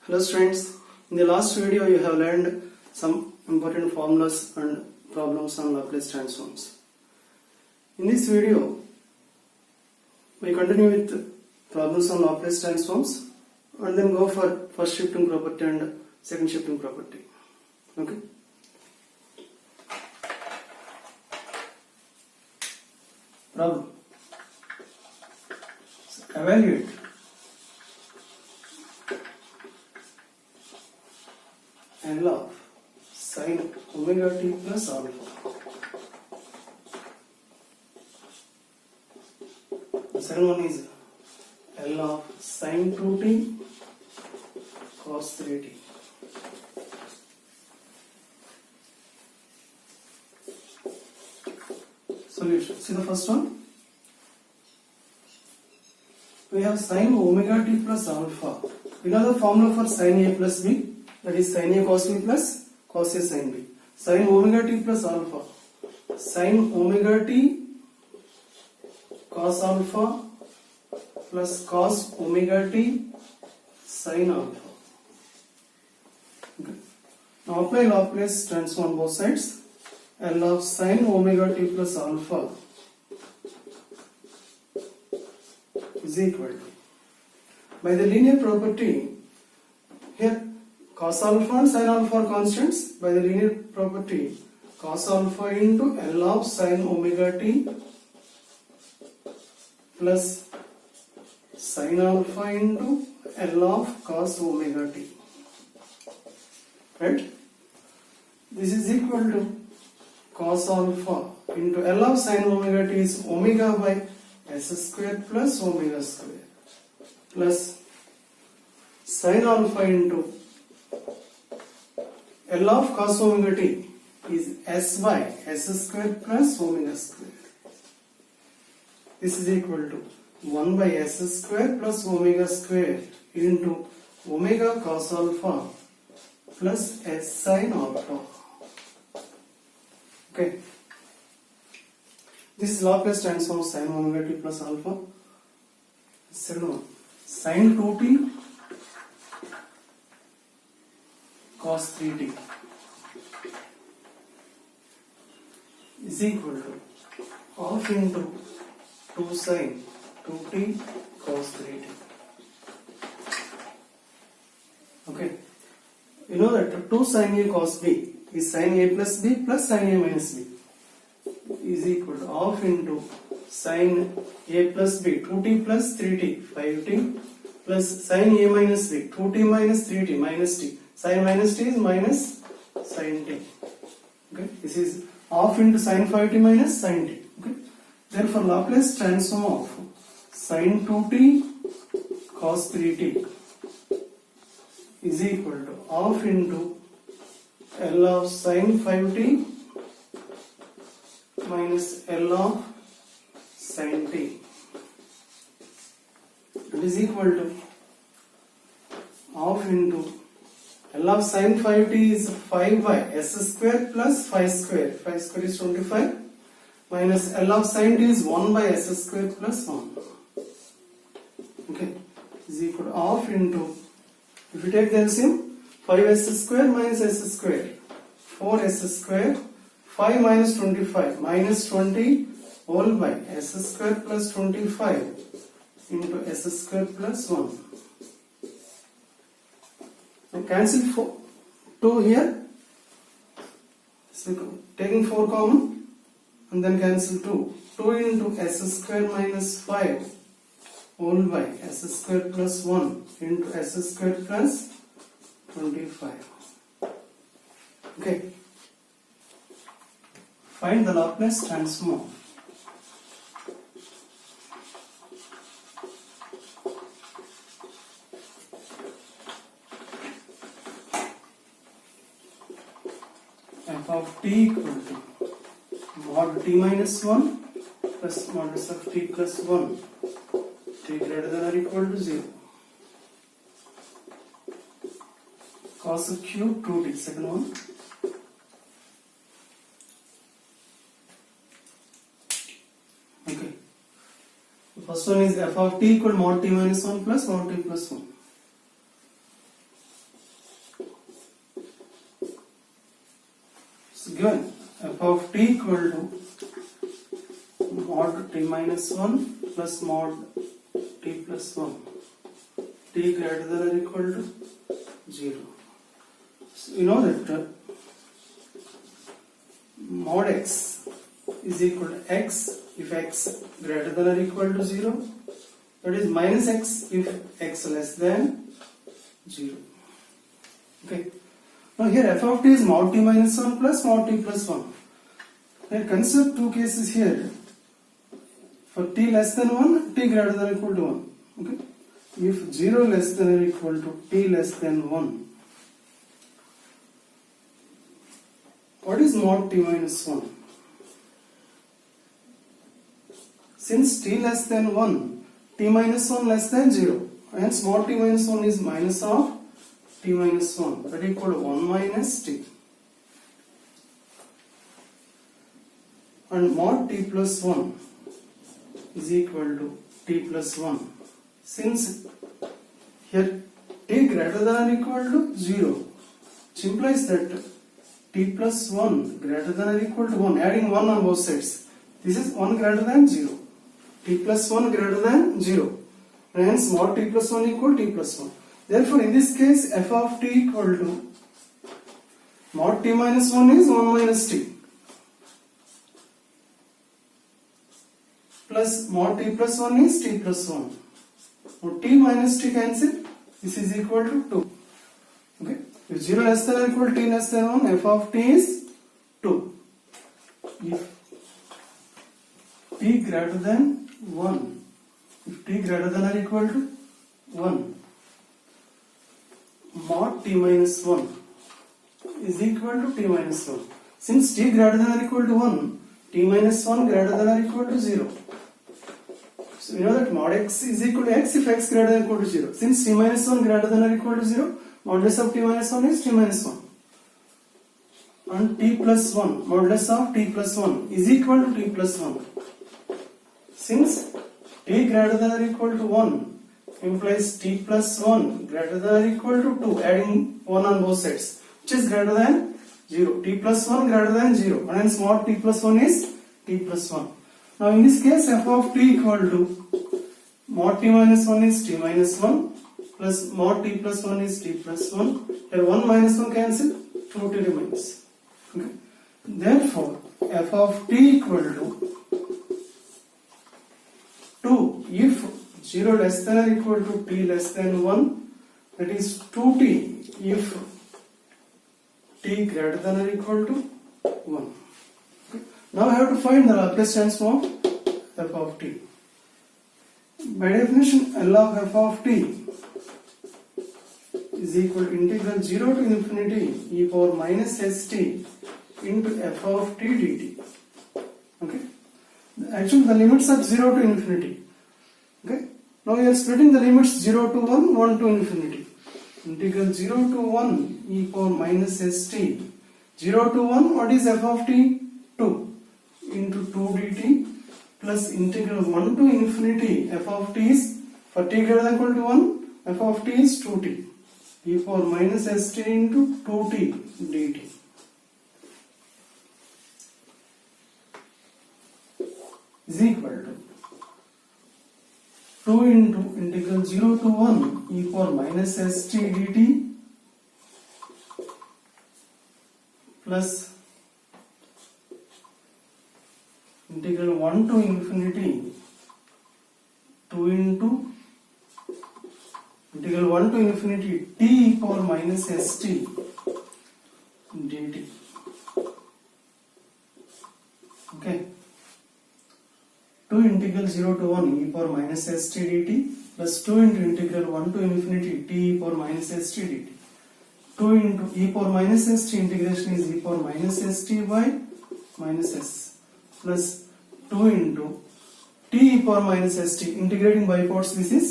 Hello students, in the last video you have learned some important formulas and problems on Laplace transforms. In this video, we continue with problems on Laplace transforms and then go for first shifting property and second shifting property. Okay? Problem. So evaluate L of sine omega t plus alpha. The second one is L of sine 2t cos 3t. Solution. See the first one? We have sine omega t plus alpha. We know the formula for sine a plus b. That is sin a cos b plus cos a sin b. Sin omega t plus alpha. Sin omega t cos alpha plus cos omega t sin alpha. Okay. Now apply Laplace transform on both sides. L of sin omega t plus alpha is equal to, by the linear property, here cos alpha and sin alpha are constants. By the linear property, cos alpha into L of sin omega t plus sin alpha into L of cos omega t. Right? This is equal to cos alpha into L of sin omega t is omega by s square plus omega square plus sin alpha into L of cos omega t is s by s square plus omega square. This is equal to 1 by s square plus omega square into omega cos alpha plus s sin alpha. Okay. This is Laplace transform sin omega t plus alpha. Second one, sin 2t cos 3t is equal to half into 2 sin 2t cos 3t. Okay. You know that 2 sin a cos b is sin a plus b plus sin a minus b is equal to half into sin a plus b 2t plus 3t 5t plus sin a minus b 2t minus 3t minus t. Sin minus t is minus sin t. Okay, this is half into sin 5t minus sin t. Okay, therefore Laplace transform of sin 2t cos 3t is equal to half into L of sin 5t minus L of sin t. It is equal to half into L of sin 5t is 5 by s square plus 5 square. 5 square is 25 minus L of sin t is 1 by s square plus 1. Okay, is equal to half into, if you take the LCM, 5s square minus s square, 4s square, 5 minus 25 minus 20 whole by s square plus 25 into s square plus 1. Now cancel 2 here, so taking 4 common and then cancel 2. 2 into s square minus 5 whole by s square plus 1 into s square plus 25. Okay. Find the Laplace transform. F of t equal to mod t minus 1 plus modulus of t plus 1, t greater than or equal to 0. Cos of cube 2t, second one. Okay. First one is f of t equal mod t minus 1 plus mod t plus 1. So given f of t equal to mod t minus 1 plus mod t plus 1, t greater than or equal to 0. So you know that mod x is equal to x if x greater than or equal to 0, that is minus x if x less than 0. Okay. Now here f of t is mod t minus 1 plus mod t plus 1. Now consider two cases here. For t less than 1, t greater than or equal to 1. Okay. If 0 less than or equal to t less than 1, what is mod t minus 1? Since t less than 1, t minus 1 less than 0, hence mod t minus 1 is minus of t minus 1, that equal to 1 minus t. And mod t plus 1 is equal to t plus 1. Since here t greater than or equal to 0, which implies that t plus 1 greater than or equal to 1, adding 1 on both sides. This is 1 greater than 0. T plus 1 greater than 0. And hence mod t plus 1 equal t plus 1. Therefore, in this case, f of t equal to mod t minus 1 is 1 minus t plus mod t plus 1 is t plus 1. Now t minus t cancel, this is equal to 2. Okay. If 0 less than or equal to t less than 1, f of t is 2. If t greater than 1, if t greater than or equal to 1, mod t minus 1 is equal to t minus 1. Since t greater than or equal to 1, t minus 1 greater than or equal to 0. So you know that mod x is equal to x if x greater than or equal to 0. Since t minus 1 greater than or equal to 0, modulus of t minus 1 is t minus 1. And t plus 1, modulus of t plus 1 is equal to t plus 1. Since t greater than or equal to 1 implies t plus 1 greater than or equal to 2, adding 1 on both sides, which is greater than 0. T plus 1 greater than 0, and hence mod t plus 1 is t plus 1. Now in this case, f of t equal to mod t minus 1 is t minus 1 plus mod t plus 1 is t plus 1. Here 1 minus 1 cancel, 2t remains. Okay. Therefore, f of t equal to 2 if 0 less than or equal to t less than 1, that is 2t if t greater than or equal to 1. Okay. Now I have to find the Laplace transform of f of t. By definition, L of f of t is equal to integral 0 to infinity e power minus st into f of t dt. Okay. Actually, the limits are 0 to infinity. Okay. Now we are splitting the limits 0 to 1, 1 to infinity. Integral 0 to 1 e power minus st. 0 to 1, what is f of t? 2 into 2 dt plus integral 1 to infinity. F of t is, for t greater than or equal to 1, f of t is 2t. E power minus st into 2t dt. Is equal to 2 into integral 0 to 1 e power minus st dt plus integral 1 to infinity 2 into integral 1 to infinity t e power minus st dt. Okay. 2 integral 0 to 1 e power minus st dt plus 2 into integral 1 to infinity t e power minus st dt. 2 into e power minus st integration is e power minus st by minus s plus 2 into t e power minus st, integrating by parts, this is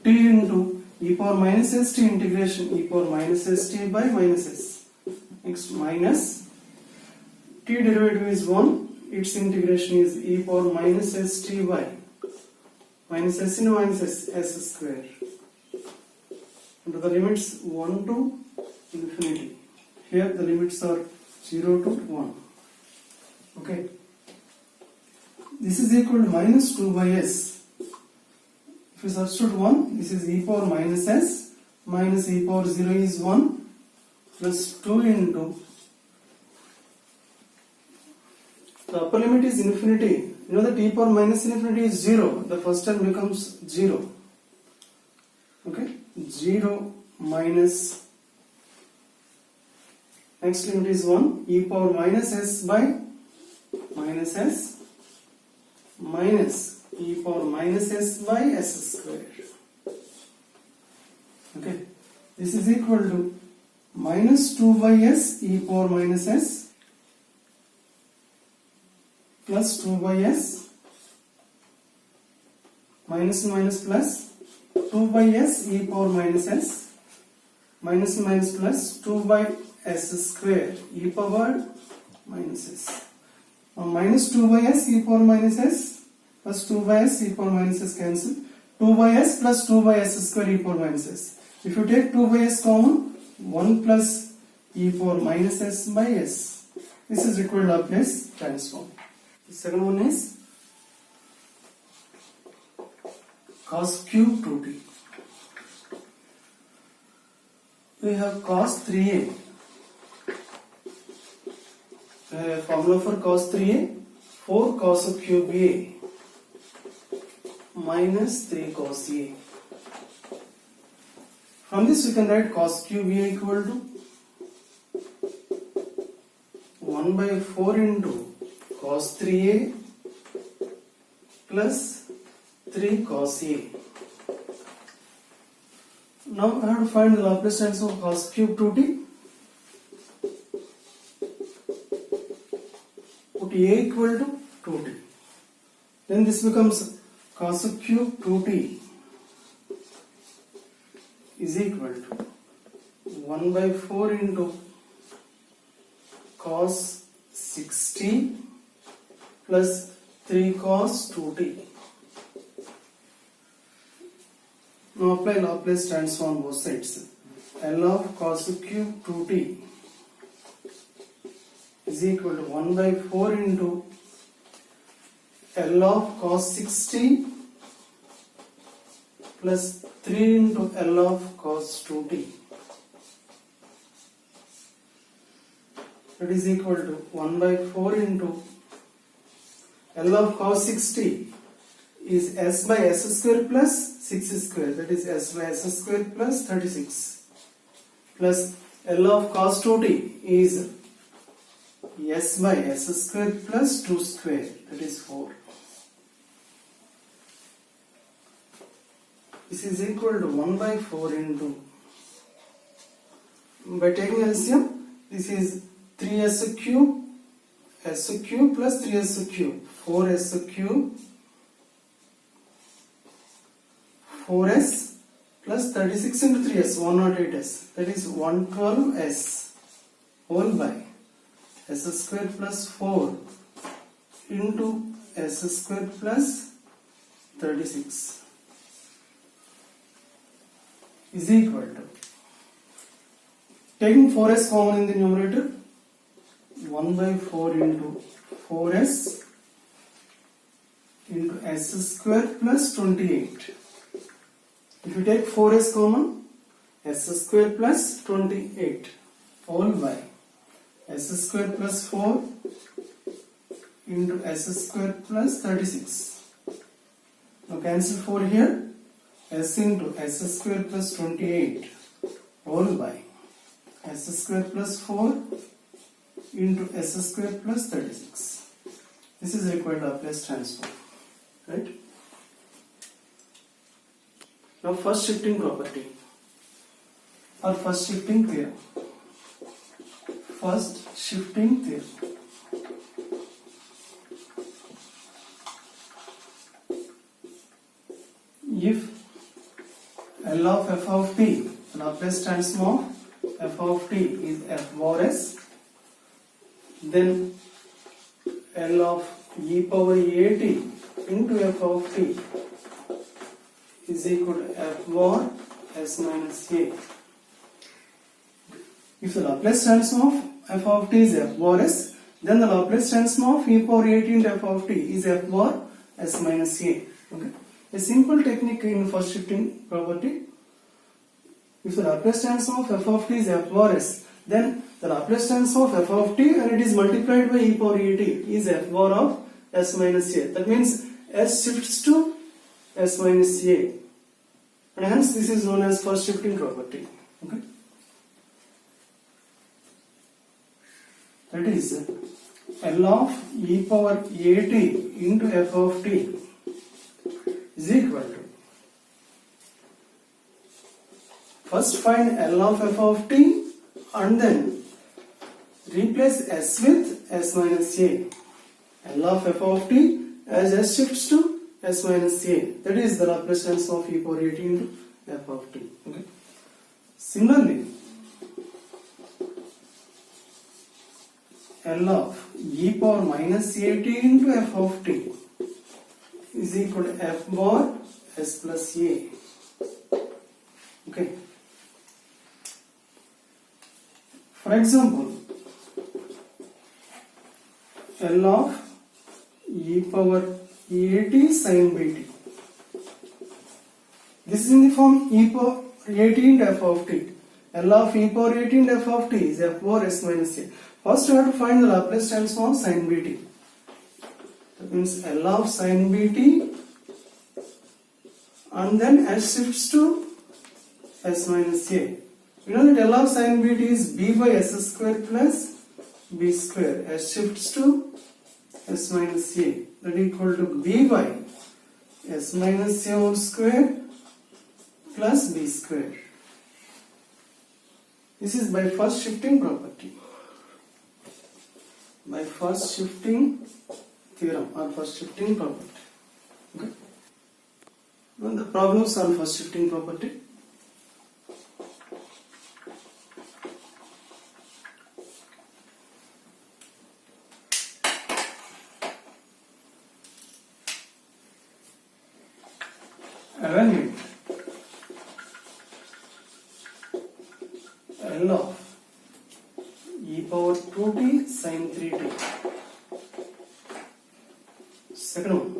t into e power minus st integration e power minus st by minus s. Next, minus t derivative is 1, its integration is e power minus st by minus s into minus s square into the limits 1 to infinity. Here the limits are 0 to 1. Okay. This is equal to minus 2 by s. If you substitute 1, this is e power minus s minus e power 0 is 1 plus 2 into the upper limit is infinity. You know that e power minus infinity is 0. The first term becomes 0. Okay. 0 minus, next limit is 1, e power minus s by minus s minus e power minus s by s square. Okay. This is equal to minus 2 by s e power minus s plus 2 by s minus minus plus 2 by s e power minus s minus minus plus 2 by s square e power minus s. Minus 2 by s e power minus s plus 2 by s e power minus s cancel. 2 by s plus 2 by s square e power minus s. If you take 2 by s common, 1 plus e power minus s by s. This is required Laplace transform. The second one is cos cube 2t. We have cos 3a. Formula for cos 3a, 4 cos of cube a minus 3 cos a. From this we can write cos cube a equal to 1 by 4 into cos 3a plus 3 cos a. Now I have to find the Laplace transform of cos cube 2t. Put a equal to 2t. Then this becomes cos cube 2t is equal to 1 by 4 into cos 6t plus 3 cos 2t. Now apply Laplace transform both sides. L of cos cube 2t is equal to 1 by 4 into L of cos 6t plus 3 into L of cos 2t. That is equal to 1 by 4 into L of cos 6t is s by s square plus 6 square, that is s by s square plus 36, plus L of cos 2t is s by s square plus 2 square, that is 4. This is equal to 1 by 4 into, by taking LCM, this is 3s cube, s cube plus 3s cube, 4s cube, 4s plus 36 into 3s, 108s, that is 112s whole by s square plus 4 into s square plus 36 is equal to, taking 4s common in the numerator, 1 by 4 into 4s into s square plus 28. If you take 4s common, s square plus 28 whole by s square plus 4 into s square plus 36. Now cancel 4 here, s into s square plus 28 whole by s square plus 4 into s square plus 36. This is required Laplace transform, right? Now first shifting property or first shifting theorem. First shifting theorem. If L of f of t, Laplace transform of f of t is f bar s, then L of e power at into f of t is equal to f bar s minus a. If the Laplace transform of f of t is f bar s, then the Laplace transform of e power a t into f of t is f bar s minus a. Okay. A simple technique in first shifting property. If the Laplace transform of f of t is f bar s, then the Laplace transform of f of t and it is multiplied by e power a t is f bar of s minus a. That means s shifts to s minus a, and hence this is known as first shifting property. Okay. That is L of e power a t into f of t is equal to, first find L of f of t and then replace s with s minus a. L of f of t as s shifts to s minus a, that is the Laplace transform of e power a t into f of t. Okay. Similarly, L of e power minus a t into f of t is equal to f bar s plus a. Okay. For example, L of e power a t sin bt. This is in the form e power a t into f of t. L of e power a t into f of t is f bar s minus a. First, we have to find the Laplace transform of sin bt. That means L of sin bt, and then s shifts to s minus a. You know that L of sin bt is b by s square plus b square. S shifts to s minus a. That is equal to b by s minus a whole square plus b square. This is by first shifting property. By first shifting theorem or first shifting property. Okay. Now the problems on first shifting property. Evaluate L of e power 2t sin 3t. Second one,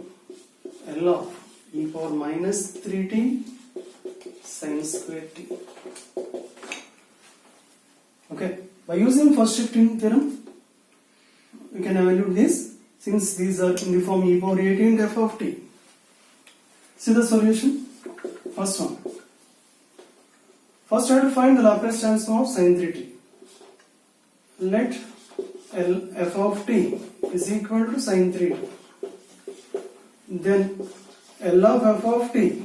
L of e power minus 3t sin square t. Okay, by using first shifting theorem, we can evaluate this since these are in the form e power a t into f of t. See the solution. First one. First, I have to find the Laplace transform of sin 3t. Let L f of t is equal to sin 3t. Then L of f of t,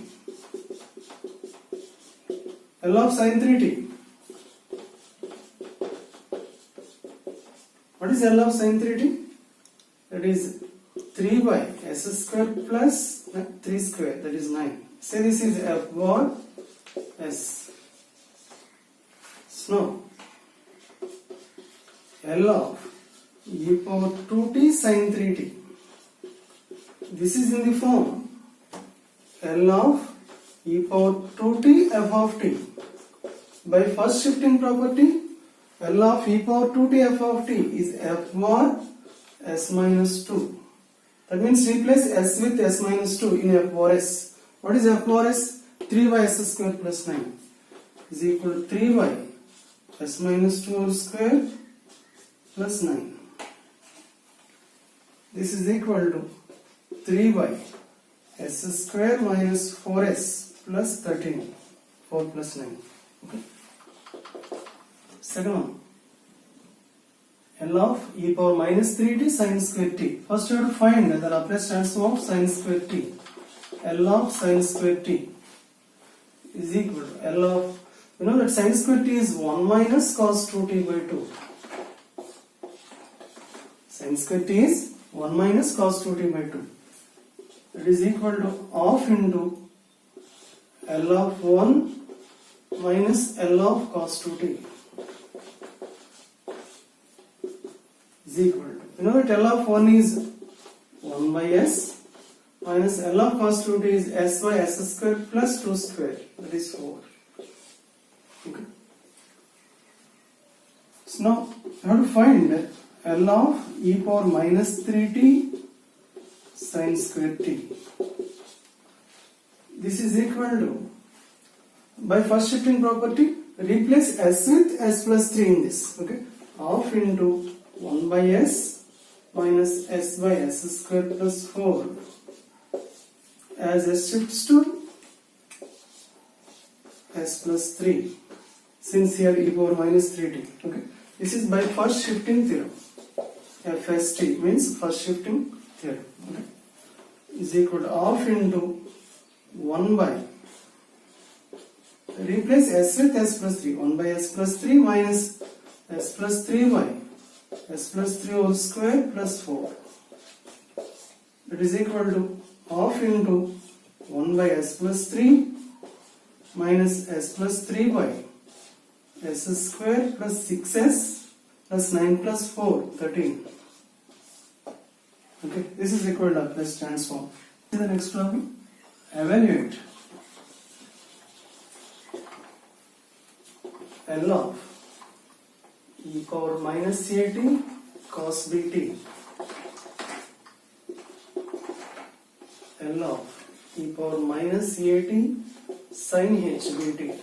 L of sin 3t. What is L of sin 3t? That is 3 by s square plus 3 square, that is 9. Say this is f bar s. So L of e power 2t sin 3t. This is in the form L of e power 2t f of t. By first shifting property, L of e power 2t f of t is f bar s minus 2. That means replace s with s minus 2 in f bar s. What is f bar s? 3 by s square plus 9 is equal to 3 by s minus 2 whole square plus 9. This is equal to 3 by s square minus 4s plus 13. 4 plus 9. Okay. Second one. L of e power minus 3t sin square t. First you have to find the Laplace transform of sin square t. L of sin square t is equal to L of, you know that sin square t is 1 minus cos 2t by 2. Sin square t is 1 minus cos 2t by 2. That is equal to half into L of 1 minus L of cos 2t is equal to, you know that L of 1 is 1 by s minus L of cos 2t is s by s square plus 2 square, that is 4. Okay. So now You have to find L of e power minus 3t sine square t. This is equal to, by first shifting property, replace s with s plus 3 in this. Okay, half into 1 by s minus s by s square plus 4 as s shifts to s plus 3, since here e power minus 3t. Okay, this is by first shifting theorem. FST means first shifting theorem. Okay, is equal to half into 1 by, replace s with s plus 3, 1 by s plus 3 minus s plus 3 by s plus 3 whole square plus 4. That is equal to half into 1 by s plus 3 minus s plus 3 by s square plus 6s plus 9 plus 4, 13. Okay, this is equal to Laplace transform. The next problem. Evaluate L of e power minus at cos bt. L of e power minus at sin h bt.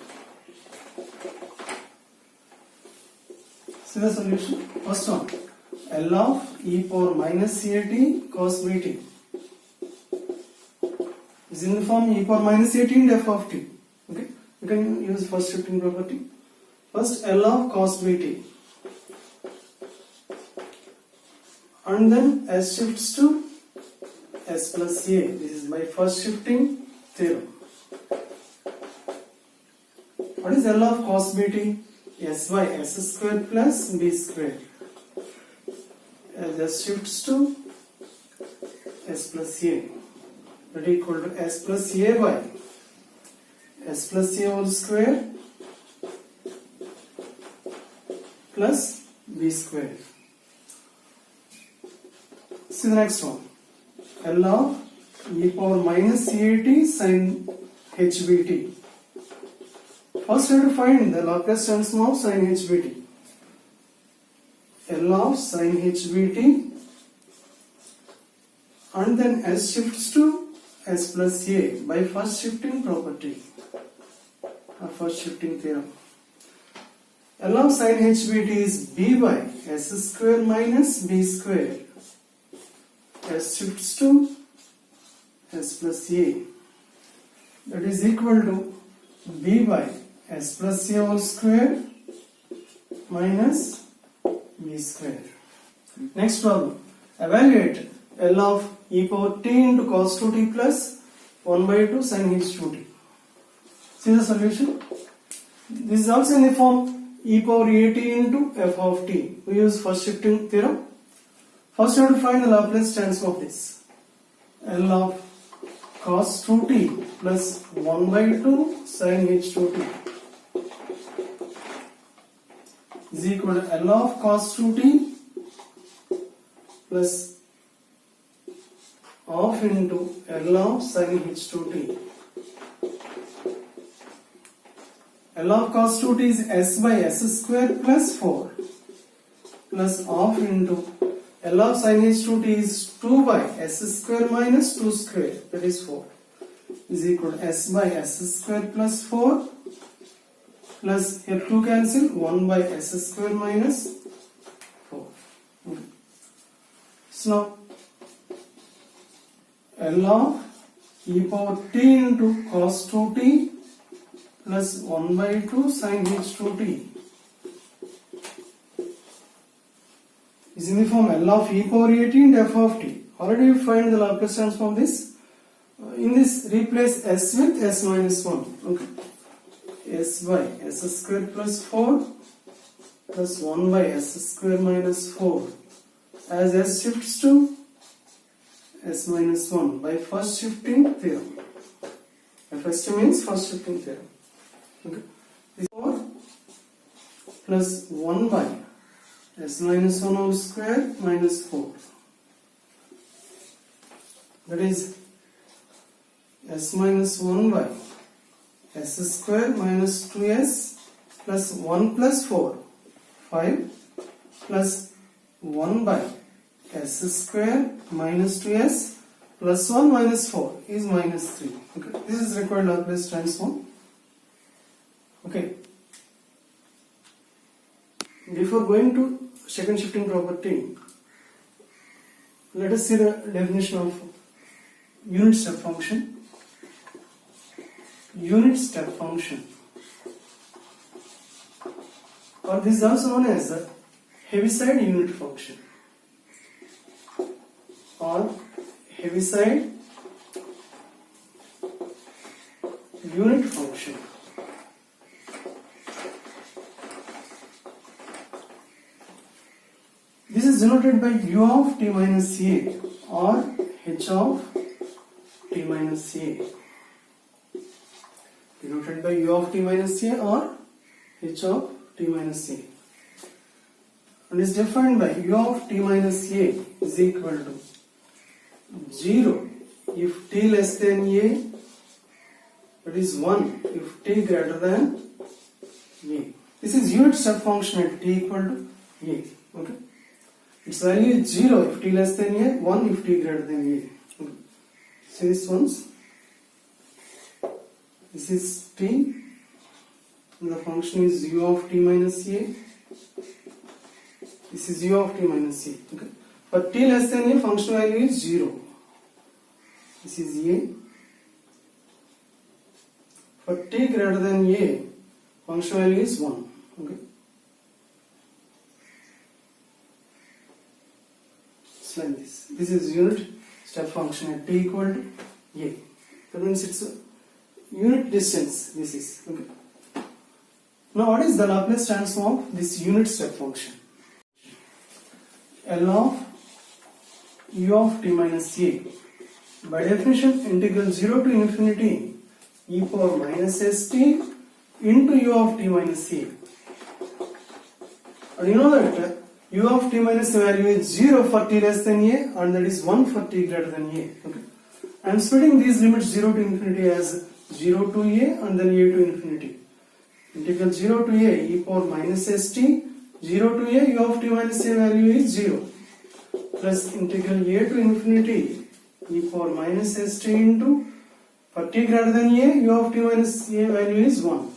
See the solution. First one, L of e power minus at cos bt is in the form e power minus at and f of t. Okay, you can use first shifting property. First L of cos bt, and then s shifts to s plus a. This is my first shifting theorem. What is L of cos bt? S by s square plus b square. As s shifts to s plus a, that is equal to s plus a by s plus a whole square plus b square. See the next one. L of e power minus at sin h bt. First we have to find the Laplace transform of sin h bt. L of sin h bt, and then s shifts to s plus a by first shifting property or first shifting theorem. L of sin h bt is b by s square minus b square. S shifts to s plus a, that is equal to b by s plus a whole square minus b square. Next problem. Evaluate L of e power t into cos 2t plus 1 by 2 sin h 2t. See the solution. This is also in the form e power at into f of t. We use first shifting theorem. First you have to find the Laplace transform of this. L of cos 2t plus 1 by 2 sin h 2t is equal to L of cos 2t plus half into L of sin h 2t. L of cos 2t is s by s square plus 4 plus half into L of sin h 2t is 2 by s square minus 2 square, that is 4, is equal to s by s square plus 4 plus here 2 cancel, 1 by s square minus 4. Okay. So now L of e power t into cos 2t plus 1 by 2 sin h 2t is in the form L of e power at and f of t. Already you find the Laplace transform this. In this replace s with s minus 1. Okay. S by s square plus 4 plus 1 by s square minus 4 as s shifts to s minus 1 by first shifting theorem. FST means first shifting theorem. Okay. This 4 plus 1 by s minus 1 whole square minus 4. That is s minus 1 by s square minus 2s plus 1 plus 4, 5 plus 1 by s square minus 2s plus 1 minus 4 is minus 3. Okay, this is required Laplace transform. Okay, before going to second shifting property, let us see the definition of unit step function. Unit step function, or this is also known as the Heaviside unit function or Heaviside unit function. This is denoted by u of t minus a or h of t minus a. Denoted by u of t minus a or h of t minus a. And is defined by u of t minus a is equal to 0 if t less than a, that is 1 if t greater than a. This is unit step function at t equal to a. Okay, its value is 0 if t less than a, 1 if t greater than a. Okay. See this ones. This is t, and the function is u of t minus a. This is u of t minus a. Okay. For t less than a, function value is 0. This is a. For t greater than a, function value is 1. Okay. It's like this. This is unit step function at t equal to a. That means it's a unit distance. This is okay. Now, what is the Laplace transform of this unit step function? L of u of t minus a. By definition, integral 0 to infinity e power minus st into u of t minus a. And you know that u of t minus a value is 0 for t less than a, and that is 1 for t greater than a. Okay. I am splitting these limits 0 to infinity as 0 to a and then a to infinity. Integral 0 to a e power minus st, 0 to a u of t minus a value is 0, plus integral a to infinity e power minus st into, for t greater than a, u of t minus a value is 1.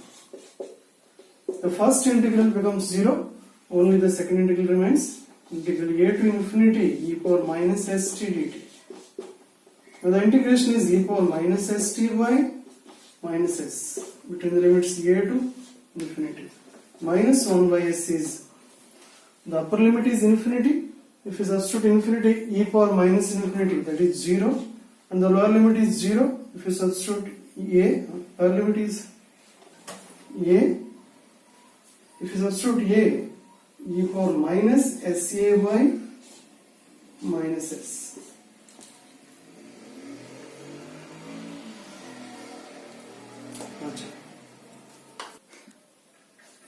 The first integral becomes 0, only the second integral remains. Integral a to infinity e power minus st dt. Now the integration is e power minus st by minus s between the limits a to infinity. Minus 1 by s is, the upper limit is infinity. If you substitute infinity, e power minus infinity, that is 0, and the lower limit is 0. If you substitute a, lower limit is a. If you substitute a, e power minus sa by minus s.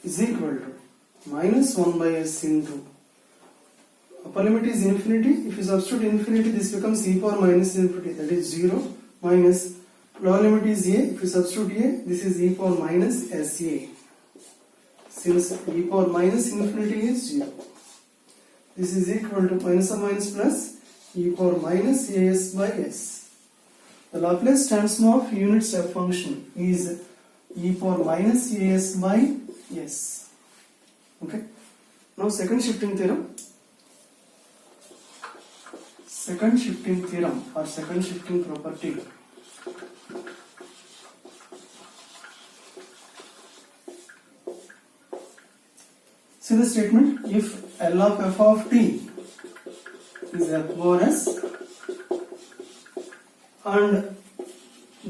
Is equal to minus 1 by s into, upper limit is infinity. If you substitute infinity, this becomes e power minus infinity, that is 0, minus lower limit is a. If you substitute a, this is e power minus sa. Since e power minus infinity is 0, this is equal to minus or minus plus e power minus as by s. The Laplace transform of unit step function is e power minus as by s. Okay. Now second shifting theorem. Second shifting theorem or second shifting property. See the statement: if L of f of t is f over s and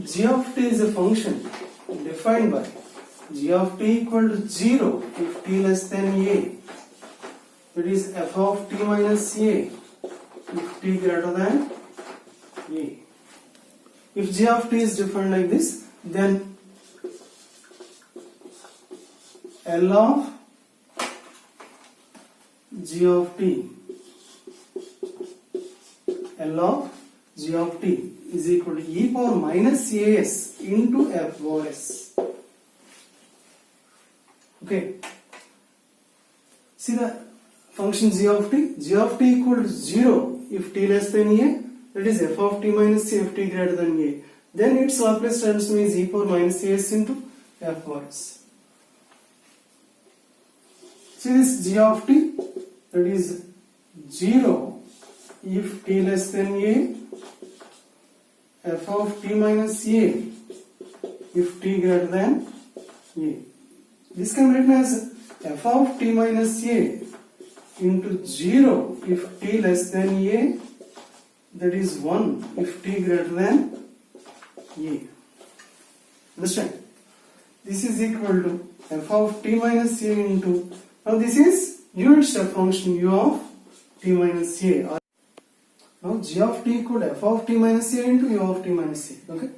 g of t is a function defined by g of t equal to 0 if t less than a, it is f of t minus a if t greater than a. If g of t is defined like this, then L of g of t, L of g of t is equal to e power minus as into f over s. Okay. See the function g of t. G of t equal to 0 if t less than a, that is f of t minus c if t greater than a. Then its Laplace transform is e power minus as into f over s. See this g of t, that is 0 if t less than a, f of t minus a if t greater than a. This can be written as f of t minus a into 0 if t less than a, that is 1 if t greater than a. Understand? This is equal to f of t minus a into, now this is unit step function u of t minus a. Now g of t equal to f of t minus a into u of t minus a. Okay?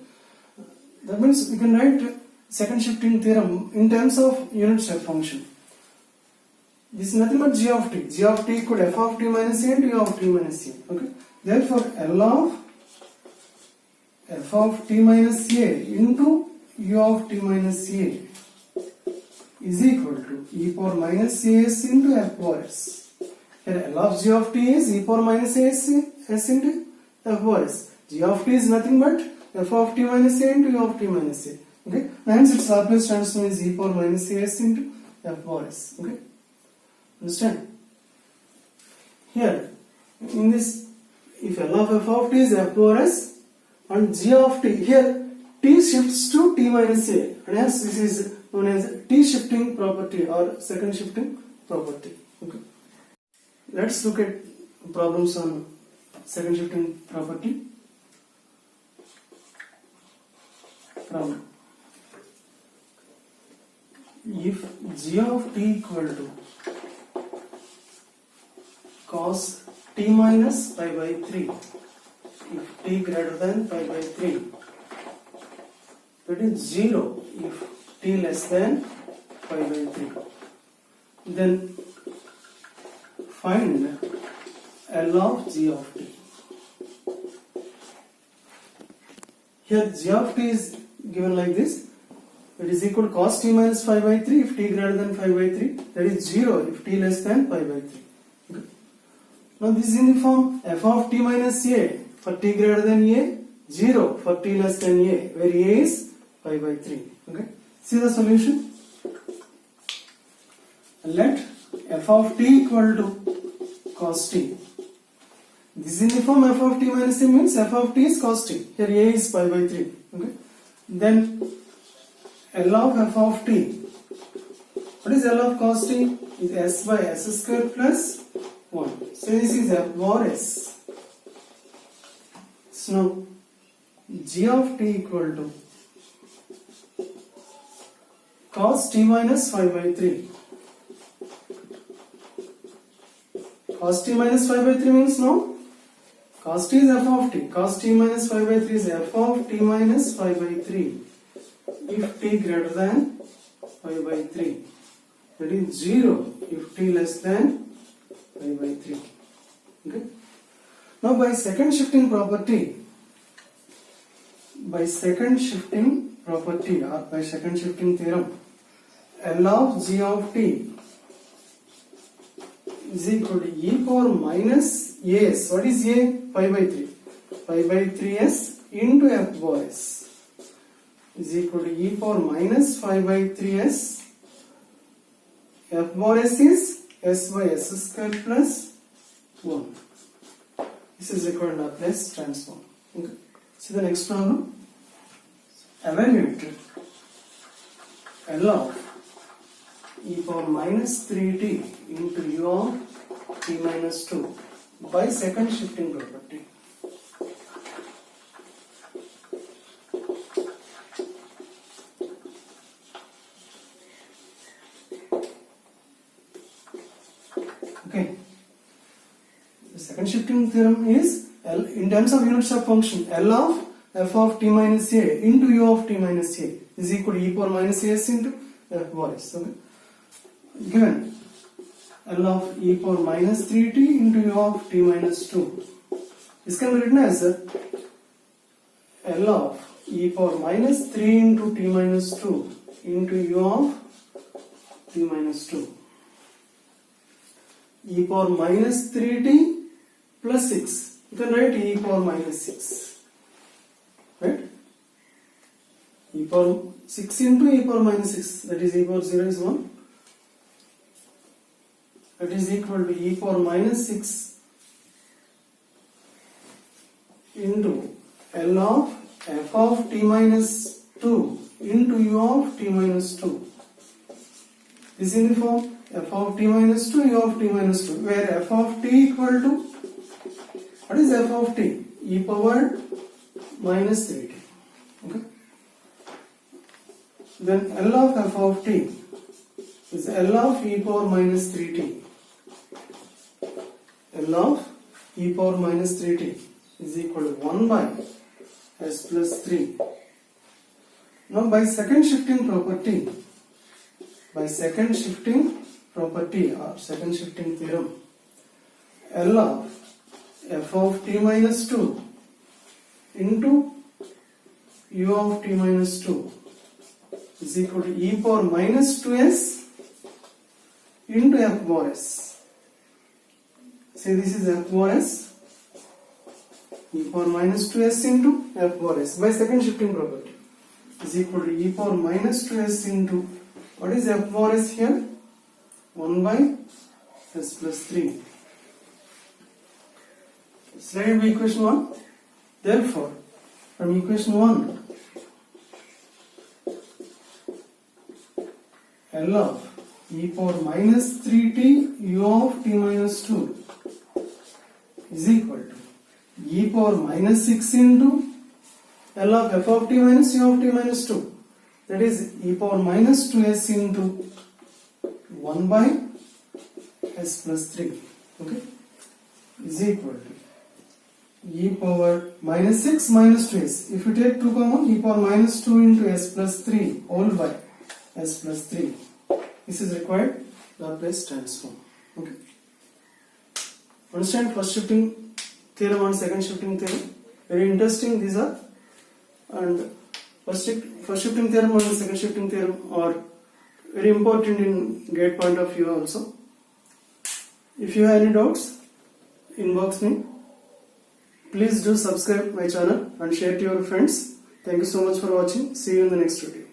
That means we can write second shifting theorem in terms of unit step function. This is nothing but g of t. G of t equal to f of t minus a into u of t minus a. Okay? Therefore, L of f of t minus a into u of t minus a is equal to e power minus as into f over s. Here L of g of t is e power minus as into f over s. G of t is nothing but f of t minus a into u of t minus a. Okay? Hence its Laplace transform is e power minus as into f over s. Okay? Understand? Here, in this, if L of f of t is f over s and g of t, here t shifts to t minus a, and hence this is known as t shifting property or second shifting property. Okay. Let's look at problems on second shifting property. From if g of t equal to cos t minus pi by 3 if t greater than pi by 3, that is 0 if t less than pi by 3, then find L of g of t. Here g of t is given like this, it is equal to cos t minus pi by 3 if t greater than pi by 3, that is 0 if t less than pi by 3. Okay. Now this is in the form f of t minus a for t greater than a, 0 for t less than a, where a is pi by 3. Okay. See the solution. Let f of t equal to cos t. This is in the form f of t minus a means f of t is cos t. Here a is pi by 3. Okay. Then L of f of t. What is L of cos t? Is s by s square plus 1. So this is f over s. So now g of t equal to cos t minus pi by 3. Cos t minus pi by 3 means now cos t is f of t. Cos t minus pi by 3 is f of t minus pi by 3 if t greater than pi by 3. That is 0 if t less than pi by 3. Okay. Now by second shifting property or by second shifting theorem, L of g of t is equal to e power minus as. What is a? Pi by 3. Pi by 3s into f over s is equal to e power minus pi by 3s. F over s is s by s square plus 1. This is equal to Laplace transform. Okay. See the next problem. Evaluate L of e power minus 3t into u of t minus 2 by second shifting property. Okay. The second shifting theorem is L in terms of unit step function, L of f of t minus a into u of t minus a is equal to e power minus as into f over s. Okay. Given L of e power minus 3t into u of t minus 2. This can be written as L of e power minus 3 into t minus 2 into u of t minus 2 e power minus 3t plus 6. You can write e power minus 6. Right? E power 6 into e power minus 6, that is e power 0 is 1. That is equal to e power minus 6 into L of f of t minus 2 into u of t minus 2. This is in the form f of t minus 2, u of t minus 2, where f of t equal to, what is f of t? E power minus 3t. Okay. Then L of f of t is L of e power minus 3t. L of e power minus 3t is equal to 1 by s plus 3. Now by second shifting property or second shifting theorem, L of f of t minus 2 into u of t minus 2 is equal to e power minus 2s into f bar s. Say this is f bar s, e power minus 2s into f bar s by second shifting property is equal to e power minus 2s into, what is f bar s here? 1 by s plus 3. Let's write equation 1. Therefore, from equation 1, L of e power minus 3t u of t minus 2 is equal to e power minus 6 into L of f of t minus u of t minus 2, that is e power minus 2s into 1 by s plus 3. Okay, is equal to e power minus 6 minus 2s. If you take 2 common, e power minus 2 into s plus 3 whole by s plus 3. This is required Laplace transform. Okay. Understand first shifting theorem and second shifting theorem? Very interesting these are. And first shifting theorem and second shifting theorem are very important in gate point of view also. If you have any doubts, inbox me. Please do subscribe my channel and share to your friends. Thank you so much for watching. See you in the next video.